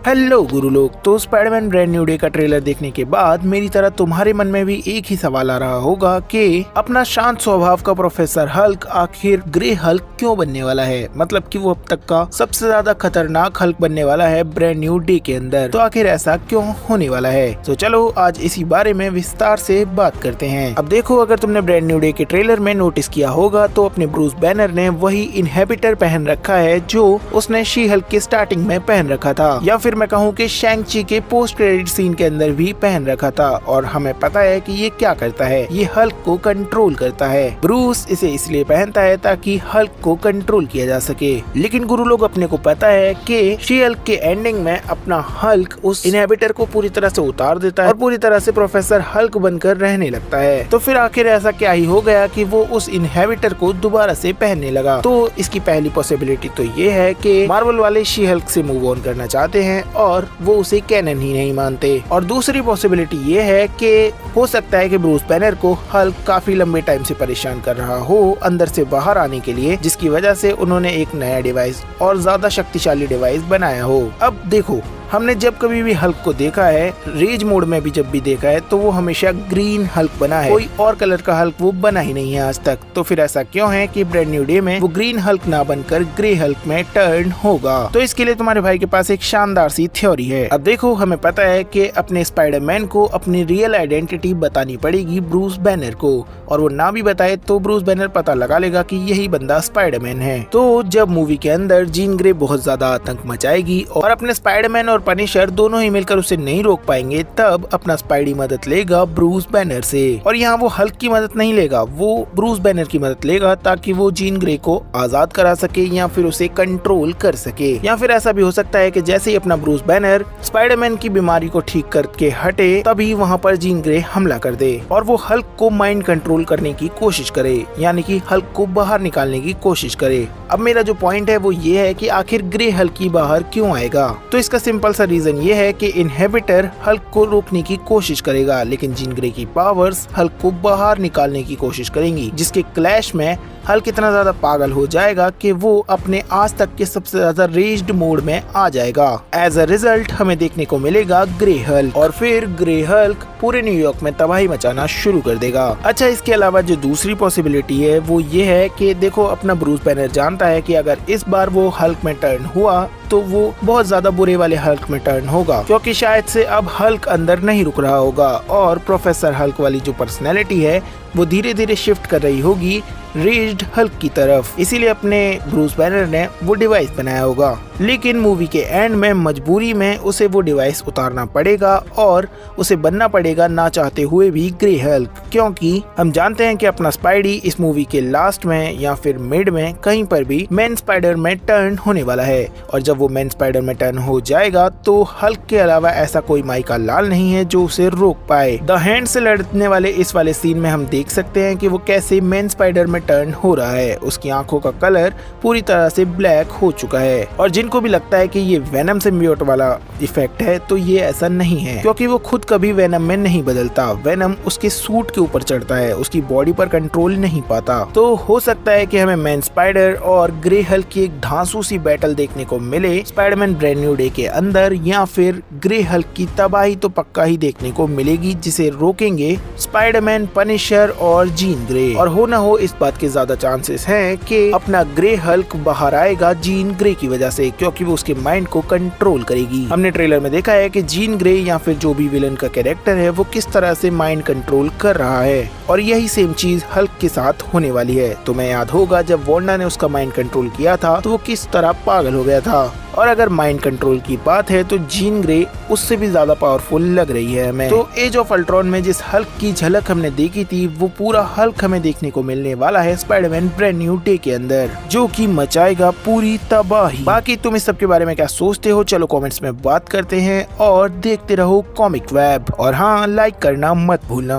Hello गुरु लोग। तो Spiderman brand new day का ट्रेलर देखने के बाद मेरी तरह तुम्हारे मन में भी एक ही सवाल आ रहा होगा कि अपना शांत स्वभाव का प्रोफेसर हल्क आखिर ग्रे हल्क क्यों बनने वाला है। मतलब कि वो अब तक का सबसे ज्यादा खतरनाक हल्क बनने वाला है ब्रांड न्यू डे के अंदर। तो आखिर ऐसा क्यों होने वाला है, तो चलो आज इसी बारे में विस्तार से बात करते हैं। अब देखो, अगर तुमने ब्रांड न्यू डे के ट्रेलर में नोटिस किया होगा तो अपने ब्रूस बैनर ने वही इनहेबिटर पहन रखा है जो उसने शी हल्क के स्टार्टिंग में पहन रखा था, या फिर मैं कहूँ कि शैंग ची के पोस्ट क्रेडिट सीन के अंदर भी पहन रखा था। और हमें पता है कि ये क्या करता है, ये हल्क को कंट्रोल करता है। ब्रूस इसे इसलिए पहनता है ताकि हल्क को कंट्रोल किया जा सके। लेकिन गुरु लोग, अपने को पता है कि शी हल्क के एंडिंग में अपना हल्क उस इनहेबिटर को पूरी तरह से उतार देता है और पूरी तरह से प्रोफेसर हल्क बनकर रहने लगता है। तो फिर आखिर ऐसा क्या ही हो गया कि वो उस इनहेबिटर को दोबारा से पहनने लगा। तो इसकी पहली पॉसिबिलिटी तो ये है कि मार्वल वाले शी हल्क से मूव ऑन करना चाहते हैं और वो उसे कैनन ही नहीं मानते। और दूसरी पॉसिबिलिटी ये है कि हो सकता है कि ब्रूस बैनर को हल्क काफी लंबे टाइम से परेशान कर रहा हो अंदर से बाहर आने के लिए, जिसकी वजह से उन्होंने एक नया डिवाइस और ज्यादा शक्तिशाली डिवाइस बनाया हो। अब देखो, हमने जब कभी भी हल्क को देखा है, रेज मोड में भी जब भी देखा है, तो वो हमेशा ग्रीन हल्क बना है, कोई और कलर का हल्क वो बना ही नहीं है आज तक। तो फिर ऐसा क्यों है कि ब्रांड न्यू डे में वो ग्रीन हल्क ना बनकर ग्रे हल्क में टर्न होगा। तो इसके लिए तुम्हारे भाई के पास एक शानदार सी थ्योरी है। अब देखो, हमें पता है कि अपने स्पाइडरमैन को अपनी रियल आइडेंटिटी बतानी पड़ेगी ब्रूस बैनर को, और वो ना भी बताए तो ब्रूस बैनर पता लगा लेगा कि यही बंदा स्पाइडरमैन है। तो जब मूवी के अंदर जीन ग्रे बहुत ज्यादा आतंक मचाएगी और अपने स्पाइडरमैन और पनिशर दोनों ही मिलकर उसे नहीं रोक पाएंगे, तब अपना स्पाइडी मदद लेगा ब्रूस बैनर से। और यहाँ वो हल्क की मदद नहीं लेगा, वो ब्रूस बैनर की मदद लेगा ताकि वो जीन ग्रे को आजाद करा सके या फिर उसे कंट्रोल कर सके। या फिर ऐसा भी हो सकता है कि जैसे ही अपना ब्रूस बैनर स्पाइडरमैन की बीमारी को ठीक करके हटे, तभी वहाँ पर जीन ग्रे हमला कर दे और वो हल्क को माइंड कंट्रोल करने की कोशिश करे, यानी कि हल्क को बाहर निकालने की कोशिश करे। अब मेरा जो पॉइंट है वो ये है कि आखिर ग्रे हल्क ही बाहर क्यों आएगा। तो इसका सिंपल सा रीजन ये है कि इनहेबिटर हल्क को रोकने की कोशिश करेगा, लेकिन जीन ग्रे की पावर्स हल्क को बाहर निकालने की कोशिश करेंगी, जिसके क्लैश में हल्क इतना ज्यादा पागल हो जाएगा कि वो अपने आज तक के सबसे ज्यादा रेज्ड मोड में आ जाएगा। एज अ रिजल्ट हमें देखने को मिलेगा ग्रे हल्क, और फिर ग्रे हल्क पूरे न्यूयॉर्क में तबाही मचाना शुरू कर देगा। अच्छा, इसके अलावा जो दूसरी पॉसिबिलिटी है वो ये है कि देखो, अपना ब्रूस बैनर जानता है कि अगर इस बार वो हल्क में टर्न हुआ तो वो बहुत ज्यादा बुरे वाले हल्क में टर्न होगा, क्योंकि शायद से अब हल्क अंदर नहीं रुक रहा होगा और प्रोफेसर हल्क वाली जो पर्सनैलिटी है वो धीरे धीरे शिफ्ट कर रही होगी रेज्ड हल्क की तरफ। इसीलिए अपने ब्रूस बैनर ने वो डिवाइस बनाया होगा, लेकिन मूवी के एंड में मजबूरी में उसे वो डिवाइस उतारना पड़ेगा और उसे बनना पड़ेगा ना चाहते हुए भी ग्रे हल्क, क्योंकि हम जानते हैं कि अपना स्पाइडी इस मूवी के लास्ट में या फिर मिड में कहीं पर भी मैन स्पाइडर में टर्न होने वाला है। और जब वो मैन स्पाइडर में टर्न हो जाएगा तो हल्क के अलावा ऐसा कोई माइका लाल नहीं है जो उसे रोक पाए। द हैंड से लड़ने वाले इस वाले सीन में हम देख सकते हैं कि वो कैसे मैन स्पाइडर में टर्न हो रहा है। उसकी आंखों का कलर पूरी तरह से ब्लैक हो चुका है, और जिनको भी लगता है कि ये वेनम सिम्बियोट वाला इफेक्ट है, तो ये ऐसा नहीं है, क्योंकि वो खुद कभी वेनम में नहीं बदलता। वेनम उसके सूट के ऊपर चढ़ता है, उसकी बॉडी पर कंट्रोल नहीं पाता। तो हो सकता है कि हमें मैन स्पाइडर और ग्रे हल्क की एक धांसू सी बैटल देखने को मिले स्पाइडरमैन ब्रांड न्यू डे के अंदर, या फिर ग्रे हल्क की तबाही तो पक्का ही देखने को मिलेगी, जिसे रोकेंगे स्पाइडरमैन, पनिशर और जीन ग्रे। और हो ना हो, इस बात के ज्यादा चांसेस हैं कि अपना ग्रे हल्क बाहर आएगा जीन ग्रे की वजह से, क्योंकि वो उसके माइंड को कंट्रोल करेगी। हमने ट्रेलर में देखा है कि जीन ग्रे या फिर जो भी विलन का कैरेक्टर है वो किस तरह से माइंड कंट्रोल कर रहा है, और यही सेम चीज हल्क के साथ होने वाली है। तुम्हें याद होगा जब वांडा ने उसका माइंड कंट्रोल किया था तो वो किस तरह पागल हो गया था। और अगर माइंड कंट्रोल की बात है तो जीन ग्रे उससे भी ज्यादा पावरफुल लग रही है हमें। तो एज ऑफ अल्ट्रॉन में जिस हल्क की झलक हमने देखी थी, वो पूरा हल्क हमें देखने को मिलने वाला है स्पाइडरमैन ब्रांड न्यू डे के अंदर, जो कि मचाएगा पूरी तबाही। बाकी तुम इस सब के बारे में क्या सोचते हो, चलो कमेंट्स में बात करते हैं, और देखते रहो कॉमिक वेब, और हाँ, लाइक करना मत भूलना।